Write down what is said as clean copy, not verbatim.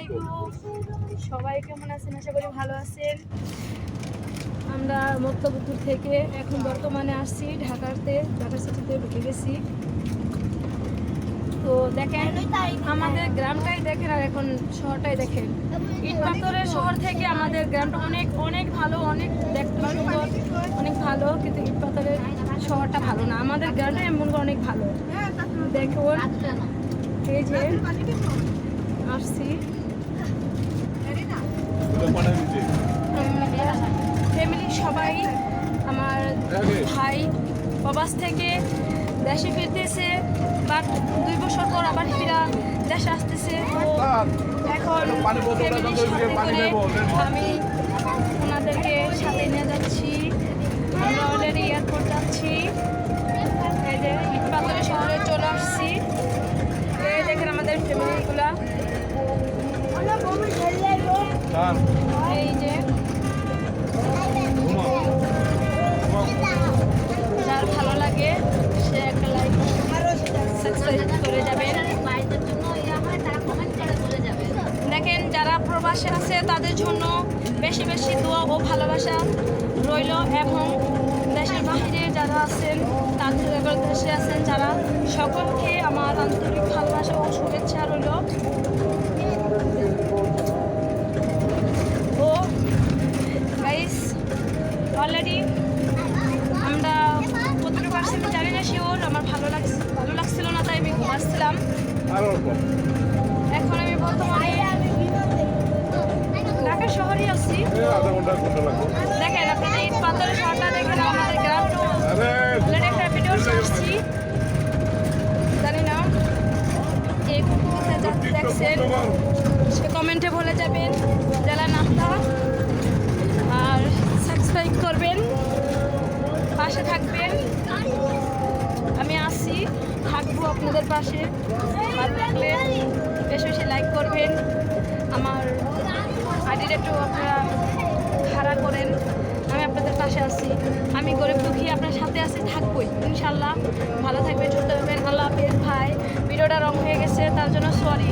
আলাইকুম, সবাই কেমন আছেন? আশা করি ভালো আছেন। আমরা মক্তপুকুর থেকে এখন বর্তমানে আসছি ঢাকা সিটিতে ঢুকে গেছি। তো দেখেন আমাদের গ্রামটাই দেখেন আর এখন শহরটাই দেখেন। ইট পাথরের শহর থেকে আমাদের গ্রামটা অনেক অনেক ভালো, অনেক দেখতে সুন্দর, অনেক ভালো, কিন্তু ইট পাথরের শহরটা ভালো না। আমাদের গ্রামটা এমন অনেক ভালো। দেখুন এই যে আসছি ফ্যামিলি সবাই, আমার ভাই প্রবাস থেকে দেশে ফিরতেছে, বাট 2 বছর পর আবার ফিরা দেশে আসতেছে। এখন ফ্যামিলির সাথে করে আমি ওনাদেরকে সাথে নিয়ে যাচ্ছি। আমরা অলরেডি এয়ারপোর্ট যাচ্ছি। এই যে ইট পাথরের শহরে চলে আসছি। এই দেখেন আমাদের ফ্যামিলিগুলা, এই যে যার ভালো লাগে সে একটা লাইক সাবস্ক্রাইব করে যাবেন। দেখেন যারা প্রবাসে আছে তাদের জন্য বেশি বেশি দোয়া ও ভালোবাসা রইল, এবং দেশের বাহিরে যারা আছেন, তাদের দেশে আছেন যারা, সকলকে আমার আন্তরিক ভালোবাসা ও শুভেচ্ছা রইল। ও গাইস, অলরেডি আমরা কতটুকু আসছি আমি জানি না শিওর। আমার ভালো লাগছিল না, তাই আমি ঘুমাচ্ছিলাম। এখন আমি বর্তমানে ঢাকা শহরে আছি। দেখেন আপনাদের ইট পাথরের শহরটা দেখেন, আমাদের গ্রামটা অলরেডি একটা ভিডিও আসছি। জানি না এই কোথায় দেখছেন, সে কমেন্টে বলে যাবেন। জেলা নাস্তা আর সাবস্ক্রাইব করবেন, পাশে থাকবেন। আমি আসছি, থাকবো আপনাদের পাশে। ভালো লাগলে বেশি বেশি লাইক করবেন, আমার আইডিটা একটু আপনারা খাড়া করেন। আমি আপনাদের পাশে আছি, আমি গরিব দুঃখী আপনার সাথে আছি, থাকবোই ইনশাল্লাহ। ভালো থাকবেন, সুস্থ থাকবেন। আল্লাহ হাফেজ। ভাই ভিডিওটা রং হয়ে গেছে, তার জন্য সরি।